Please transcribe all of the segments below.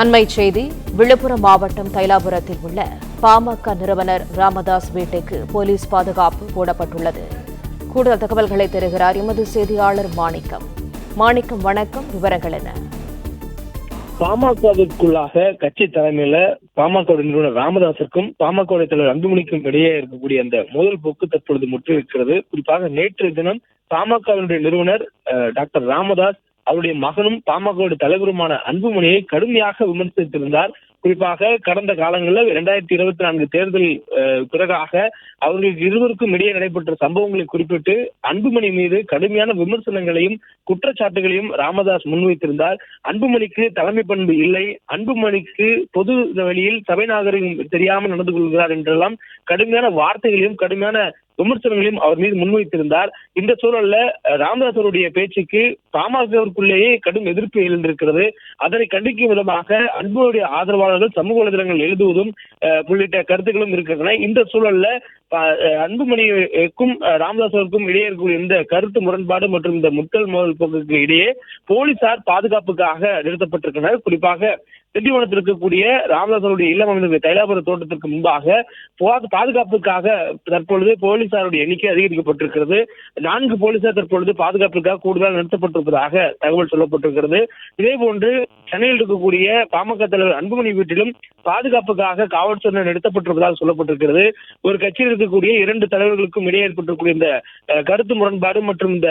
அண்மை செய்தி. விழுப்புரம் மாவட்டம் தைலாபுரத்தில் உள்ள பாமக நிறுவனர் ராமதாஸ் வீட்டுக்கு போலீஸ் பாதுகாப்பு போடப்பட்டுள்ளது. கூடுதல் தகவல்களை தருகிறார் எமது செய்தியாளர் மாணிக்கம். வணக்கம். விவரங்கள் என்ன? பாமகவிற்குள்ளாக கட்சி தலைமையில பாமக நிறுவனர் ராமதாஸுக்கும் பாமக தலைவர் அன்புமணிக்கும் இடையே இருக்கக்கூடிய அந்த மோதல் போக்கு தற்பொழுது முற்றிருக்கிறது. குறிப்பாக நேற்று தினம் பாமகவினுடைய நிறுவனர் டாக்டர் ராமதாஸ் அவருடைய மகனும் பாமக தலைவருமான அன்புமணியை கடுமையாக விமர்சித்திருந்தார். குறிப்பாக கடந்த காலங்களில் 2024 தேர்தல் பிறகாக அவர்களுக்கு இருவருக்கும் இடையே நடைபெற்ற சம்பவங்களை குறிப்பிட்டு அன்புமணி மீது கடுமையான விமர்சனங்களையும் குற்றச்சாட்டுகளையும் ராமதாஸ் முன்வைத்திருந்தார். அன்புமணிக்கு தலைமை பண்பு இல்லை, அன்புமணிக்கு பொது வழியில் சபை நாகரிகம் தெரியாமல் நடந்து கொள்கிறார் என்றெல்லாம் கடுமையான வார்த்தைகளையும் கடுமையான விமர்சனங்களையும் அவர் மீது முன்வைத்திருந்தார். இந்த சூழல்ல ராமதாஸ் அவருடைய பேச்சுக்கு பாமகவிற்குள்ளேயே கடும் எதிர்ப்பு எழுந்திருக்கிறது. அதனை கண்டிக்கும் விதமாக அன்புடைய ஆதரவாளர்கள் சமூக வலைதளங்கள் எழுதுவதும் உள்ளிட்ட கருத்துக்களும் இருக்கின்றன. இந்த சூழல்ல அன்புமணிக்கும் ராமதாஸுக்கும் இடையே இருக்கக்கூடிய இந்த கருத்து முரண்பாடு மற்றும் இந்த முட்டல் மோதல் போக்குக்கு இடையே போலீசார் பாதுகாப்புக்காக நிறுத்தப்பட்டிருக்கின்றனர். குறிப்பாக திண்டிவனத்தில் இருக்கக்கூடிய ராமதாஸருடைய இல்லம் அமைந்த தைலாபுர தோட்டத்திற்கு முன்பாக பாதுகாப்புக்காக தற்பொழுது போலீசாருடைய எண்ணிக்கை அதிகரிக்கப்பட்டிருக்கிறது. 4 போலீசார் தற்பொழுது பாதுகாப்புக்காக கூடுதலாக நிறுத்தப்பட்டிருப்பதாக தகவல் சொல்லப்பட்டிருக்கிறது. இதேபோன்று சென்னையில் இருக்கக்கூடிய பாமக தலைவர் அன்புமணி வீட்டிலும் பாதுகாப்புக்காக காவல்துறையினர் நிறுத்தப்பட்டிருப்பதாக சொல்லப்பட்டிருக்கிறது. ஒரு கட்சியில் இருக்கக்கூடிய 2 தலைவர்களுக்கும் இடையே ஏற்பட்டிருக்கூடிய இந்த கருத்து முரண்பாடு மற்றும் இந்த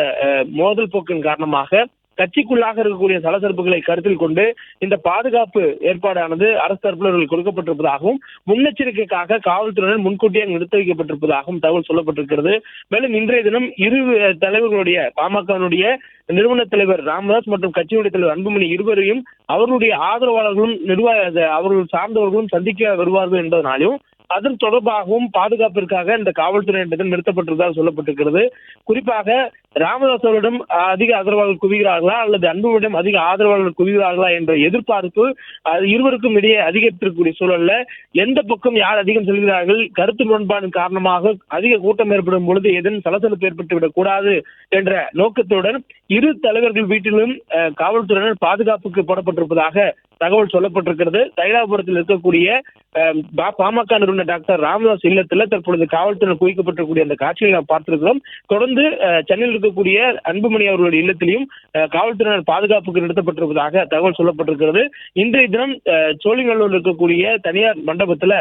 மோதல் போக்கின் காரணமாக கட்சிக்குள்ளாக இருக்கக்கூடிய சலசலப்புகளை கருத்தில் கொண்டு இந்த பாதுகாப்பு ஏற்பாடானது அரசு தரப்பில் கொடுக்கப்பட்டிருப்பதாகவும் முன்னெச்சரிக்கைக்காக காவல்துறையினர் முன்கூட்டியே நிறுத்தி வைக்கப்பட்டிருப்பதாகவும் தகவல் சொல்லப்பட்டிருக்கிறது. மேலும் இன்றைய தினம் இரு தலைவர்களுடைய பாமகவினுடைய நிறுவன தலைவர் ராமதாஸ் மற்றும் கட்சியுடைய தலைவர் அன்புமணி இருவரையும் அவர்களுடைய ஆதரவாளர்களும் அவர்கள் சார்ந்தவர்களும் சந்திக்க வருவார்கள் என்பதனாலும் அதன் தொடர்பாகவும் பாதுகாப்பிற்காக இந்த காவல்துறையினரிடம் நிறுத்தப்பட்டிருப்பதாக சொல்லப்பட்டிருக்கிறது. குறிப்பாக ராமதாஸ் அவரிடம் அதிக ஆதரவாளர்கள் குவிகிறார்களா அல்லது அன்புமணியிடம் அதிக ஆதரவாளர்கள் குவிகிறார்களா என்ற எதிர்பார்ப்பு இருவருக்கும் இடையே அதிகரித்திருக்கக்கூடிய சூழல்ல எந்த பக்கம் யார் அதிகம் செல்கிறார்கள், கருத்து முரண்பாடு காரணமாக அதிக கூட்டம் ஏற்படும் பொழுது ஏதேனும் சலசலப்பு ஏற்பட்டுவிடக் கூடாது என்ற நோக்கத்துடன் இரு தலைவர்கள் வீட்டிலும் காவல்துறையினர் பாதுகாப்புக்கு போடப்பட்டிருப்பதாக தகவல் சொல்லப்பட்டிருக்கிறது. தைலாபுரத்தில் இருக்கக்கூடிய பாமக நிறுவனர் டாக்டர் ராமதாஸ் இல்லத்தில் தற்பொழுது காவல்துறையினர் குவிக்கப்பட்டிருக்கூடிய அந்த காட்சியை நாம் பார்த்திருக்கிறோம். தொடர்ந்து சென்னையில் இருக்கக்கூடிய அன்புமணி அவர்களுடைய இல்லத்திலையும் காவல்துறையினர் பாதுகாப்புக்கு நிறுத்தப்பட்டிருப்பதாக தகவல் சொல்லப்பட்டிருக்கிறது. இன்றைய தினம் சோழிங்கநல்லூரில் இருக்கக்கூடிய தனியார் மண்டபத்தில்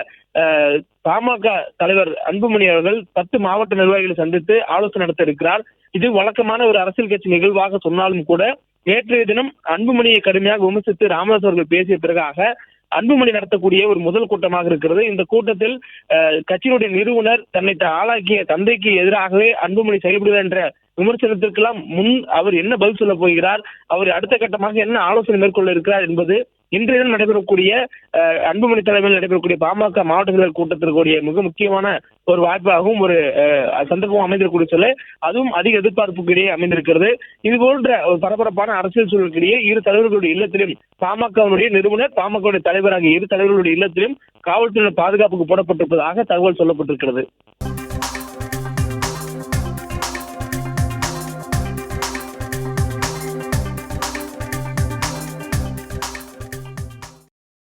பாமக தலைவர் அன்புமணி அவர்கள் 10 மாவட்ட நிர்வாகிகளை சந்தித்து ஆலோசனை நடத்த இருக்கிறார். இது வழக்கமான ஒரு அரசியல் கட்சி நிகழ்வாக சொன்னாலும் கூட நேற்றைய தினம் அன்புமணியை கடுமையாக விமர்சித்து ராமதாஸ் அவர்கள் பேசிய பிறகாக அன்புமணி நடத்தக்கூடிய ஒரு முதல் கூட்டமாக இருக்கிறது. இந்த கூட்டத்தில் கட்சியினுடைய நிறுவனர் தன்னை ஆளாக்கிய தந்தைக்கு எதிராகவே அன்புமணி செயல்படுகிறார் என்ற விமர்சனத்திற்கெல்லாம் முன் அவர் என்ன பதில் சொல்ல போகிறார், அவர் அடுத்த கட்டமாக என்ன ஆலோசனை மேற்கொள்ள இருக்கிறார் என்பது இன்றைய தினம் நடைபெறக்கூடிய அன்புமணி தலைமையில் நடைபெறக்கூடிய பாமக மாவட்ட செயலர் கூட்டத்திற்குரிய மிக முக்கியமான ஒரு வாய்ப்பாகவும் ஒரு சந்தர்ப்பம் அமைந்திருக்கூடிய சொல்ல அதுவும் அதிக எதிர்பார்ப்புக்கு இடையே அமைந்திருக்கிறது. இது போன்ற ஒரு பரபரப்பான அரசியல் சூழலுக்கிடையே இரு தலைவர்களுடைய இல்லத்திலும் பாமகவினுடைய நிறுவனர் பாமக தலைவராகிய இரு தலைவர்களுடைய இல்லத்திலும் காவல்துறை பாதுகாப்புக்கு போடப்பட்டிருப்பதாக தகவல் சொல்லப்பட்டிருக்கிறது.